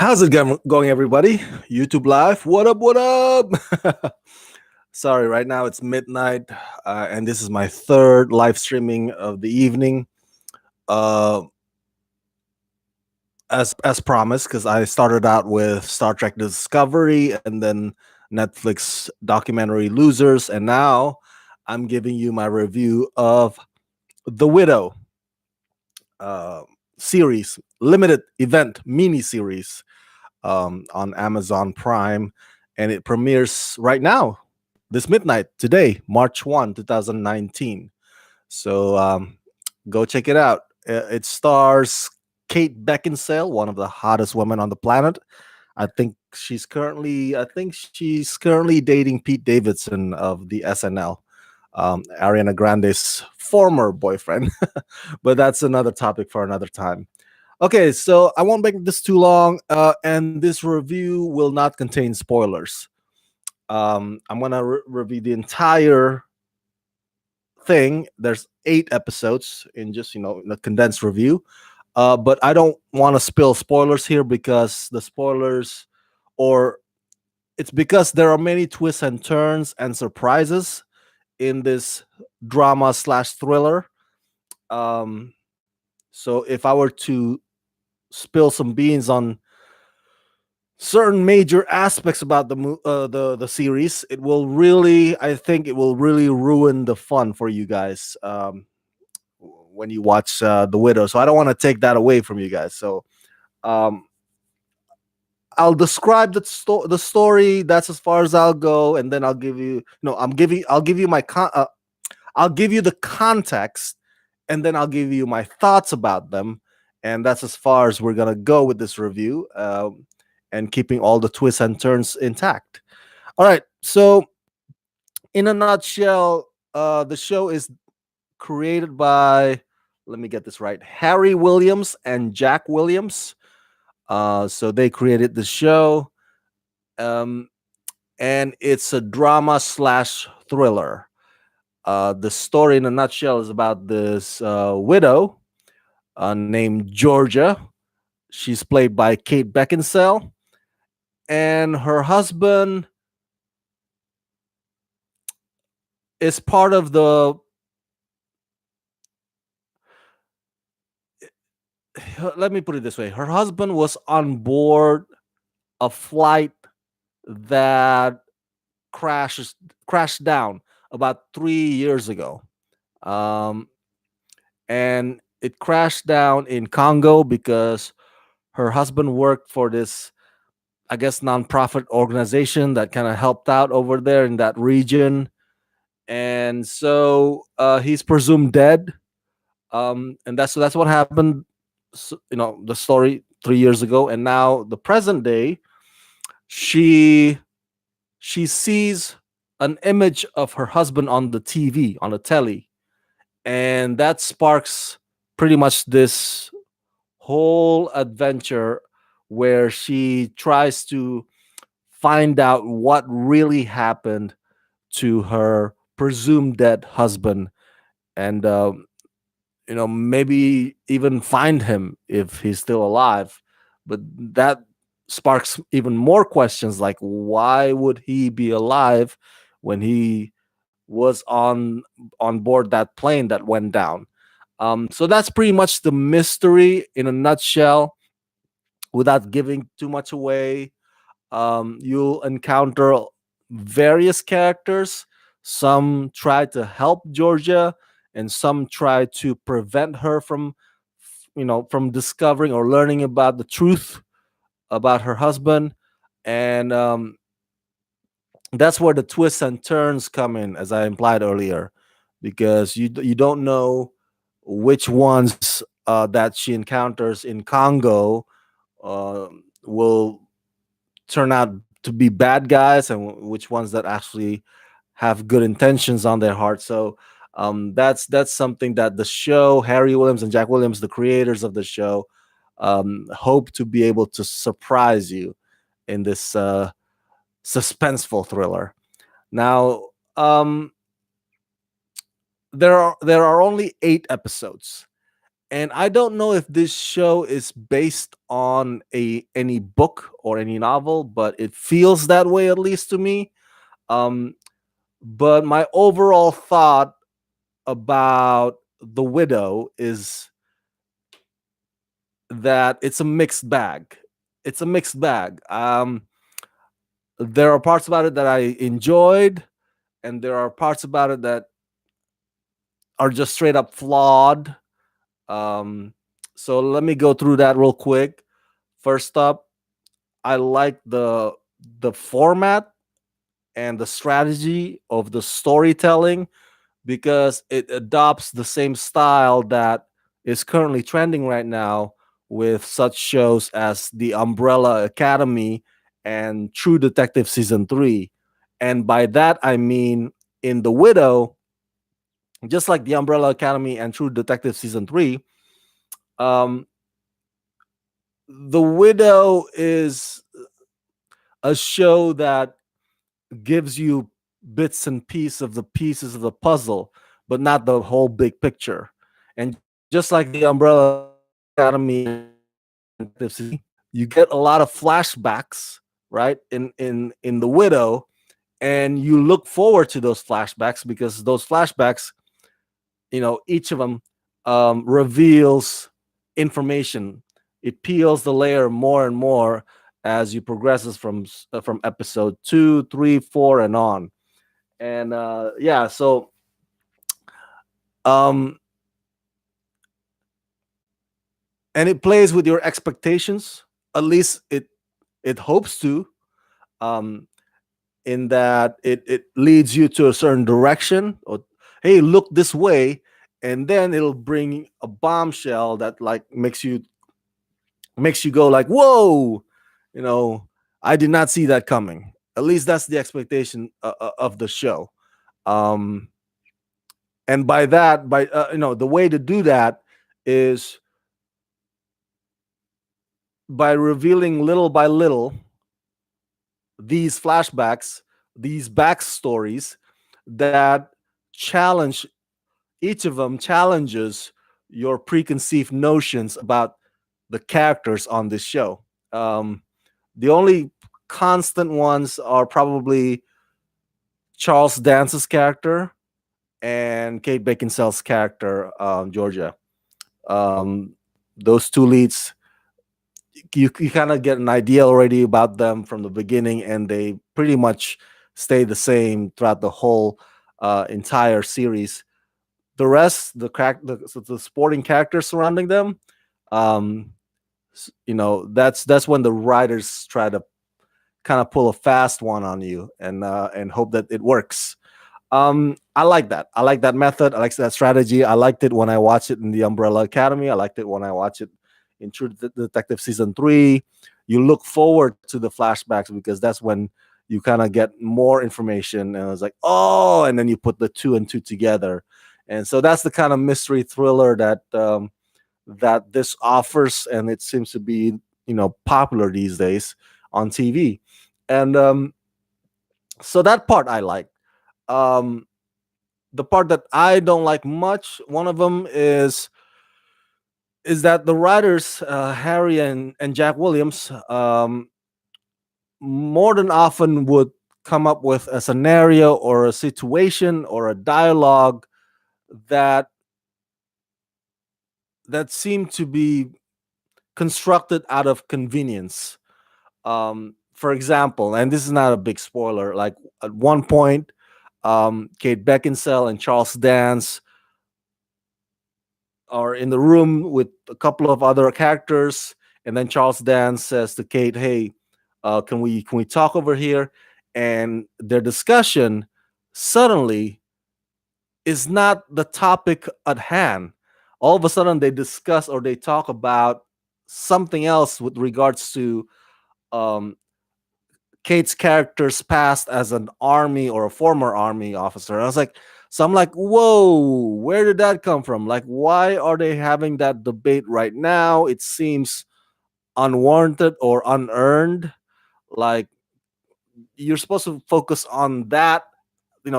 How's it going, everybody? YouTube Live, what up, what up? Sorry, right now it's midnight, and this is my third live streaming of the evening. Uh, as promised, because I started out with Star Trek Discovery and then Netflix documentary Losers, and now I'm giving you my review of The Widow uh, series, limited event mini series on Amazon Prime, and it premieres right now, this midnight, today, March 1, 2019. So go check it out. It stars Kate Beckinsale, one of the hottest women on the planet. I think she's currently dating Pete Davidson of the SNL, Ariana Grande's former boyfriend. But that's another topic for another time. Okay, so I won't make this too long, and this review will not contain spoilers. I'm gonna review the entire thing. There's 8 episodes in just in a condensed review, but I don't want to spill spoilers here because the spoilers, or it's because there are many twists and turns and surprises in this drama slash thriller. Um, so if I were to spill some beans on certain major aspects about the series, it will really, I think it will really ruin the fun for you guys when you watch The Widow. So I don't want to take that away from you guys. So um, I'll describe the story. That's as far as I'll go, and then I'll give you no. I'll give you I'll give you the context, and then I'll give you my thoughts about them. And that's as far as we're gonna go with this review, and keeping all the twists and turns intact. All right. So, in a nutshell, the show is created by, let me get this right, Harry Williams and Jack Williams. So they created the show, um, and it's a drama slash thriller. The story, in a nutshell, is about this widow named Georgia. She's played by Kate Beckinsale, and her husband is part of the. Let me put it this way: her husband was on board a flight that crashes crashed down about 3 years ago, um, and it crashed down in Congo because her husband worked for this, I guess, nonprofit organization that kind of helped out over there in that region, and so he's presumed dead. And that's what happened. The story 3 years ago, and now the present day, she she sees an image of her husband on the TV, on the telly, and that sparks pretty much this whole adventure where she tries to find out what really happened to her presumed dead husband, and maybe even find him if he's still alive. But that sparks even more questions, like why would he be alive when he was on board that plane that went down? So that's pretty much the mystery in a nutshell. Without giving too much away, you'll encounter various characters. Some try to help Georgia, and some try to prevent her from, from discovering or learning about the truth about her husband. And that's where the twists and turns come in, as I implied earlier, because you don't know which ones that she encounters in Congo will turn out to be bad guys, and which ones that actually have good intentions on their heart. So that's something that the show, Harry Williams and Jack Williams, the creators of the show, hope to be able to surprise you in this suspenseful thriller. Now, there are only 8 episodes, And I don't know if this show is based on a any book or any novel, but it feels that way at least to me. Um, but my overall thought about The Widow is that it's a mixed bag. It's a mixed bag. There are parts about it that I enjoyed, and there are parts about it that are just straight up flawed. Um, so let me go through that real quick. First up, I like the format and the strategy of the storytelling because it adopts the same style that is currently trending right now with such shows as The Umbrella Academy and True Detective Season 3. And by that, I mean in The Widow, just like The Umbrella Academy and True Detective Season 3, um, The Widow is a show that gives you bits and pieces of the puzzle, but not the whole big picture. And just like the Umbrella Academy and you get a lot of flashbacks, right? In the Widow, and you look forward to those flashbacks because those flashbacks, each of them reveals information. It peels the layer more and more as you progresses from episode 2, 3, 4, and on. And yeah, so um, and it plays with your expectations. At least it hopes to. Um, in that it leads you to a certain direction, or hey, look this way, and then it'll bring a bombshell that like makes you go like, whoa, you know, I did not see that coming. At least that's the expectation of the show. Um, and by that, the way to do that is by revealing little by little these flashbacks, these backstories that challenge each of them challenges your preconceived notions about the characters on this show. The only constant ones are probably Charles Dance's character and Kate Beckinsale's character, Georgia. Um, those two leads, you kind of get an idea already about them from the beginning, and they pretty much stay the same throughout the whole entire series. The rest, the sporting characters surrounding them, um, that's when the writers try to kind of pull a fast one on you and hope that it works. I like that. I like that method. I like that strategy. I liked it when I watched it in the Umbrella Academy. I liked it when I watched it in True Detective Season 3. You look forward to the flashbacks because that's when you kind of get more information, and it's like, oh, and then you put the two and two together. And so that's the kind of mystery thriller that this offers, and it seems to be popular these days on TV. And so that part I like. Um, the part that I don't like much, one of them is that the writers, Harry and Jack Williams, more than often would come up with a scenario or a situation or a dialogue that seemed to be constructed out of convenience. For example, and this is not a big spoiler, like at one point, Kate Beckinsale and Charles Dance are in the room with a couple of other characters, and then Charles Dance says to Kate, "Hey, can we talk over here?" And their discussion suddenly is not the topic at hand. All of a sudden, they discuss or they talk about something else with regards to um, Kate's character's past as an army or a former army officer. I was like, so I'm like, whoa, where did that come from? Like, why are they having that debate right now? It seems unwarranted or unearned. Like, you're supposed to focus on that,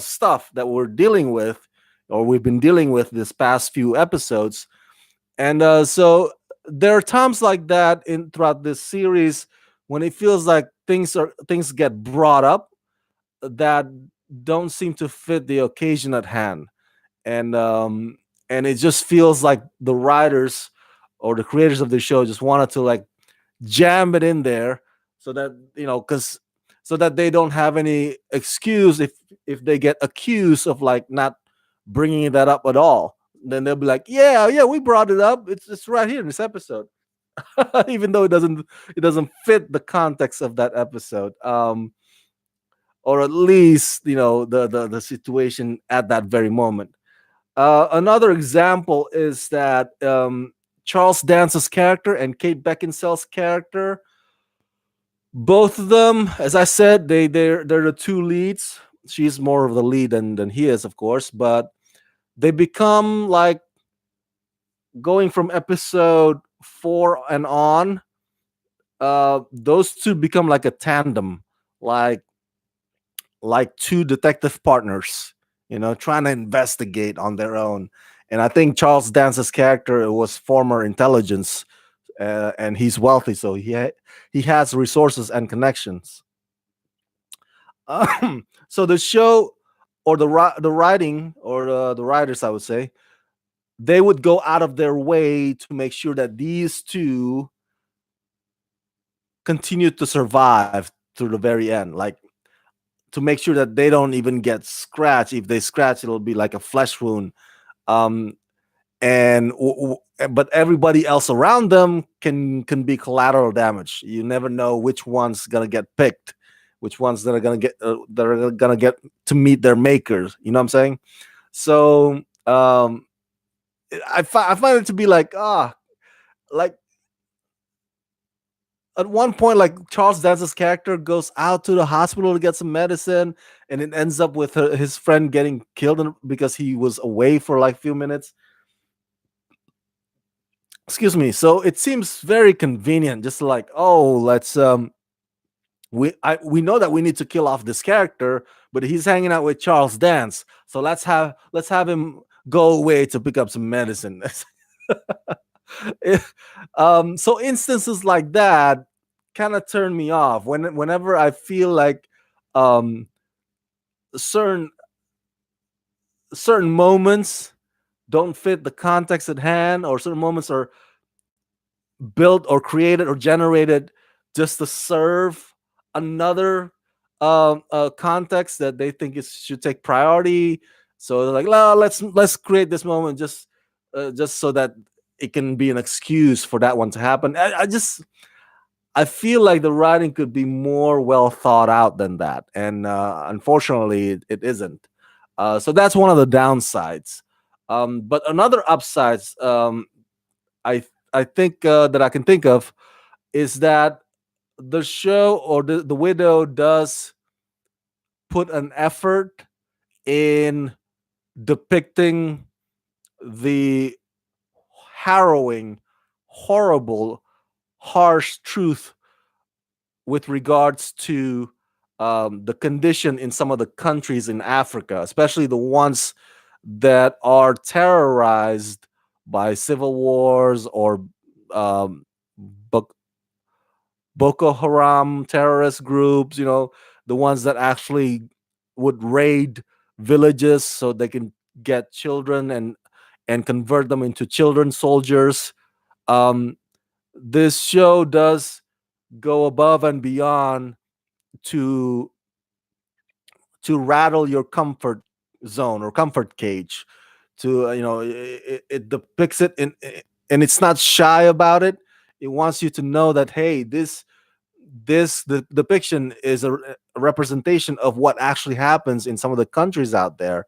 stuff that we're dealing with or we've been dealing with this past few episodes, And so there are times like that in throughout this series when it feels like things get brought up that don't seem to fit the occasion at hand, and it just feels like the writers or the creators of the show just wanted to like jam it in there so that because so that they don't have any excuse if they get accused of like not bringing that up at all. Then they'll be like, yeah, we brought it up, it's right here in this episode. Even though it doesn't fit the context of that episode, or at least the situation at that very moment. Another example is that Charles Dance's character and Kate Beckinsale's character, both of them, as I said, they're the two leads. She's more of the lead than he is, of course, but they become like going from episode 4 and on. Those two become like a tandem, like two detective partners, trying to investigate on their own. And I think Charles Dance's character was former intelligence, and he's wealthy, so he has resources and connections. So the show, or the writing, or the writers, I would say, they would go out of their way to make sure that these two continue to survive through the very end, like to make sure that they don't even get scratched. If they scratch, it'll be like a flesh wound. Um, but everybody else around them can be collateral damage. You never know which one's gonna get picked, which ones that are gonna get to meet their makers. You know what I'm saying? So I find it to be like like at one point, like Charles Dance's character goes out to the hospital to get some medicine, and it ends up with his friend getting killed because he was away for like a few minutes. Excuse me. So it seems very convenient, just like, oh, let's we know that we need to kill off this character, but he's hanging out with Charles Dance, so let's have him go away to pick up some medicine. So instances like that kind of turn me off whenever I feel like um certain moments don't fit the context at hand, or certain moments are built or created or generated just to serve another context that they think should take priority. So they're like, "No, let's create this moment just so that it can be an excuse for that one to happen." I feel like the writing could be more well thought out than that, and unfortunately, it isn't. So that's one of the downsides. But another upsides, I I think that I can think of, is that the show, or the widow, does put an effort in depicting the harrowing, horrible, harsh truth with regards to the condition in some of the countries in Africa, especially the ones that are terrorized by civil wars, or um, Bo- Boko Haram terrorist groups, the ones that actually would raid villages so they can get children and convert them into children soldiers. Um, this show does go above and beyond to rattle your comfort zone or comfort cage. To it depicts it and it's not shy about it. It wants you to know that, hey, the depiction is a representation of what actually happens in some of the countries out there.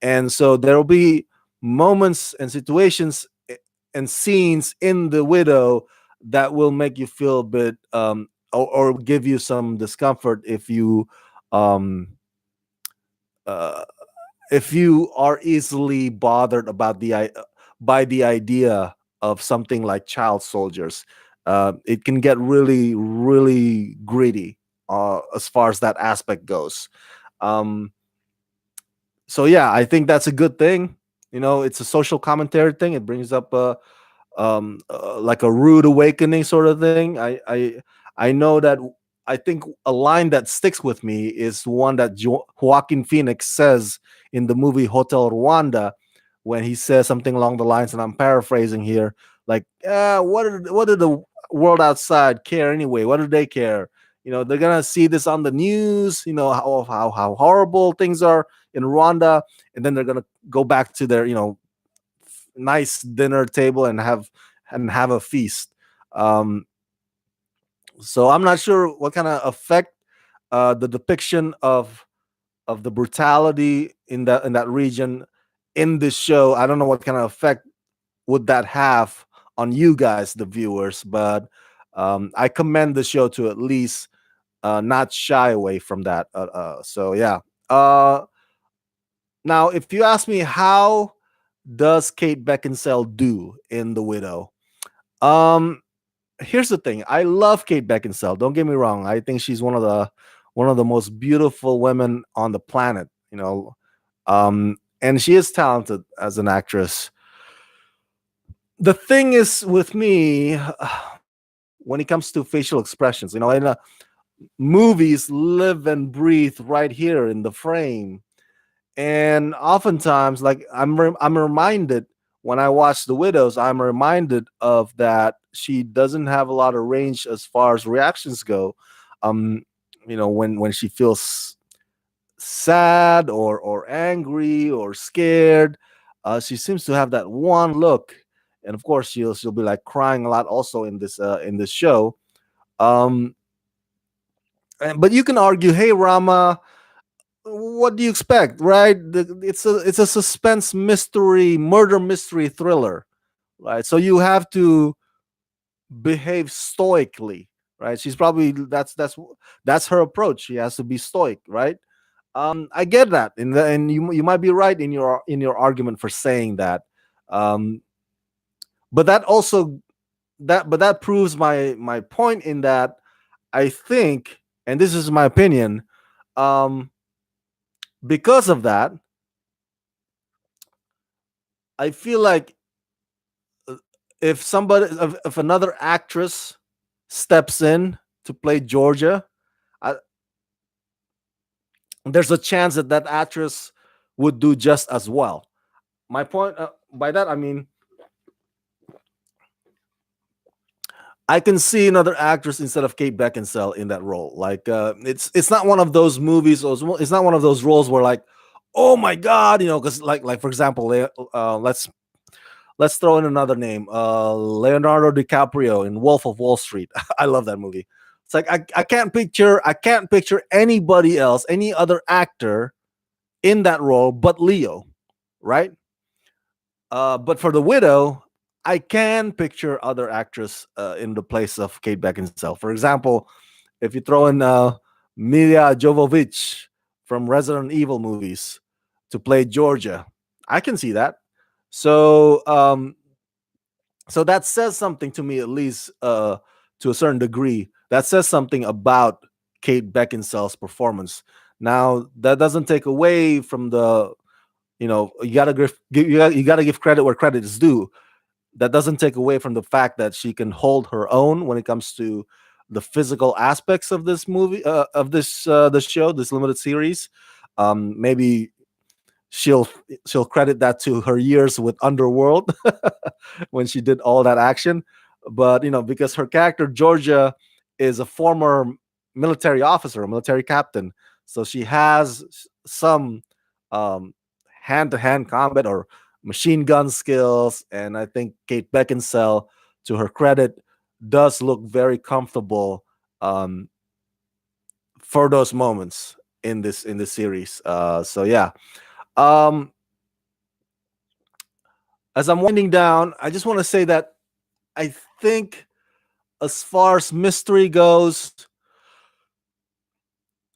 And so there will be moments and situations and scenes in The Widow that will make you feel a bit or give you some discomfort um uh, if you are easily bothered about by the idea of something like child soldiers. It can get really, really gritty as far as that aspect goes. Um, so yeah, I think that's a good thing. It's a social commentary thing. It brings up like a rude awakening sort of thing. I know that I think a line that sticks with me is one that Joaquin Phoenix says in the movie Hotel Rwanda, when he says something along the lines, and I'm paraphrasing here, like, what did the world outside care anyway? What do they care? They're gonna see this on the news. How horrible things are in Rwanda, and then they're gonna go back to their nice dinner table and have a feast. Um, so I'm not sure what kind of effect the depiction of the brutality in that region in this show. I don't know what kind of effect would that have on you guys, the viewers, but I commend the show to at least not shy away from that. So yeah. Uh, Now, if you ask me, how does Kate Beckinsale do in The Widow? Um, Here's the thing. I love Kate Beckinsale. Don't get me wrong. I think she's one of the most beautiful women on the planet. And she is talented as an actress. The thing is with me, when it comes to facial expressions, in movies live and breathe right here in the frame. And oftentimes, like, I'm reminded when I watch The Widows, I'm reminded of that she doesn't have a lot of range as far as reactions go. Um, when she feels sad or angry or scared, she seems to have that one look, and of course she'll be like crying a lot also in this show. Um, but you can argue, hey Rama, what do you expect, right? It's a suspense mystery, murder mystery thriller, right? So you have to behave stoically, right? She's probably that's her approach. She has to be stoic, right? I get that, and you might be right in your argument for saying that. um but that proves my point, in that I think, and this is my opinion, um because of that, I feel like, uh, if another actress steps in to play Georgia, I, there's a chance that actress would do just as well. My point, by that I mean, I can see another actress instead of Kate Beckinsale in that role. Like, it's not one of those movies, or it's not one of those roles where, like, oh my god, because, like for example, let's throw in another name, Leonardo DiCaprio in Wolf of Wall Street. I love that movie. It's like, I can't picture anybody else, any other actor in that role but Leo, right? But for The Widow, I can picture other actress in the place of Kate Beckinsale. For example, if you throw in Mila Jovovich from Resident Evil movies to play Georgia, I can see that. So, so that says something to me, at least, to a certain degree. That says something about Kate Beckinsale's performance. Now, that doesn't take away from the, you gotta give credit where credit is due. That doesn't take away from the fact that she can hold her own when it comes to the physical aspects of this movie, of the show, this limited series. Maybe she'll she'll credit that to her years with Underworld, when she did all that action. But because her character Georgia is a former military officer, a military captain, so she has some um, hand-to-hand combat or machine gun skills. And I think Kate Beckinsale, to her credit, does look very comfortable um, for those moments in this series. So yeah. Um, as I'm winding down, I just want to say that I think, as far as mystery goes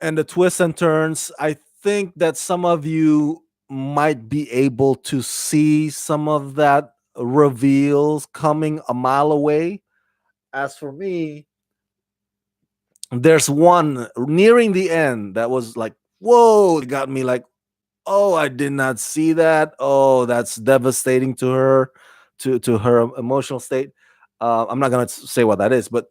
and the twists and turns, I think that some of you might be able to see some of that reveals coming a mile away. As for me, there's one nearing the end that was like, whoa, it got me like, oh, I did not see that. Oh, that's devastating to her emotional state. I'm not gonna say what that is, but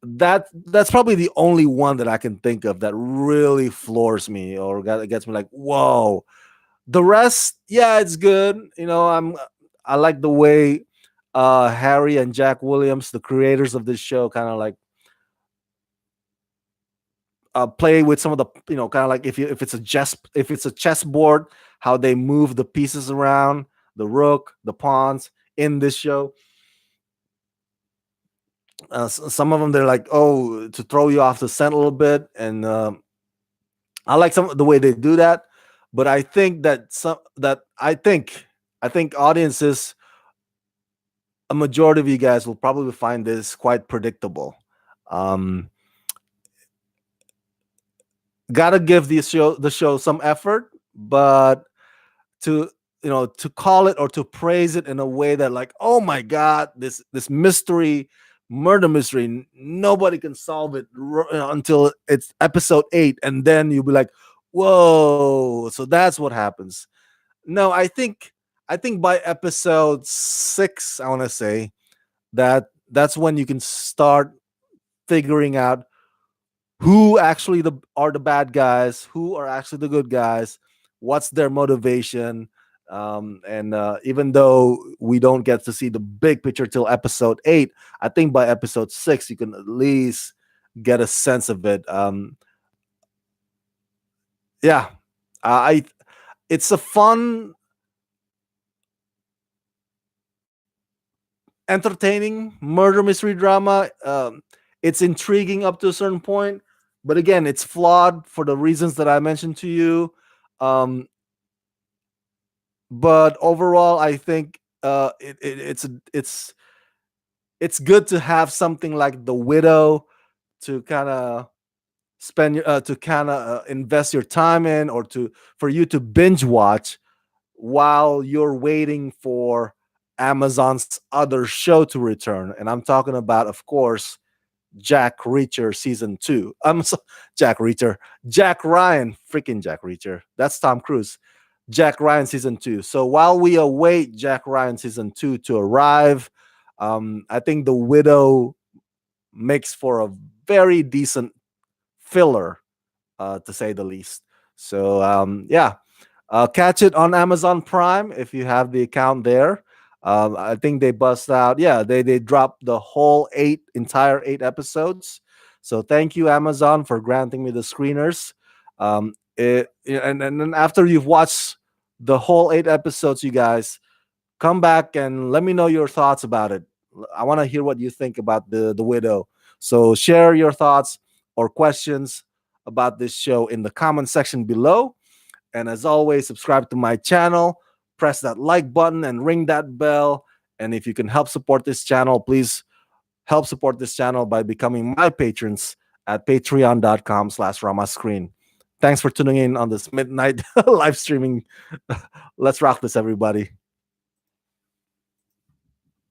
that's probably the only one that I can think of that really floors me or gets me like, whoa. The rest, yeah, it's good. I like the way Harry and Jack Williams, the creators of this show, kind of like play with some of the, kind of like if it's a chessboard, how they move the pieces around, the rook, the pawns in this show. Some of them, they're like, oh, to throw you off the scent a little bit, and I like some of the way they do that. But I think that I think audiences, a majority of you guys will probably find this quite predictable. Um, Gotta give the show some effort, but to to call it or to praise it in a way that, like, oh my god, this murder mystery, nobody can solve it until it's episode 8, and then you'll be like, whoa, so that's what happens. No, I think by episode 6, I want to say that's when you can start figuring out who actually are the bad guys, who are actually the good guys, what's their motivation. And even though we don't get to see the big picture till episode 8, I think by episode 6 you can at least get a sense of it. Yeah, I it's a fun, entertaining murder mystery drama. It's intriguing up to a certain point, but again, it's flawed for the reasons that I mentioned to you. Um, but overall, I think it's good to have something like The Widow to kind of to kind of invest your time in, or to for you to binge watch while you're waiting for Amazon's other show to return. And I'm talking about, of course, Jack Reacher season 2. Jack Reacher, Jack Ryan, freaking Jack Reacher. That's Tom Cruise. Jack Ryan season 2. So while we await Jack Ryan season 2 to arrive, I think The Widow makes for a very decent filler, to say the least. So yeah, catch it on Amazon Prime if you have the account there. I think they bust out. Yeah, they dropped the whole entire 8 episodes. So thank you, Amazon, for granting me the screeners. And then after you've watched the whole 8 episodes, you guys come back and let me know your thoughts about it. I want to hear what you think about the Widow. So share your thoughts or questions about this show in the comment section below. And as always, subscribe to my channel, press that like button, and ring that bell. And if you can help support this channel, please help support this channel by becoming my patrons at patreon.com/ramascreen. Thanks for tuning in on this midnight live streaming. Let's rock this, everybody.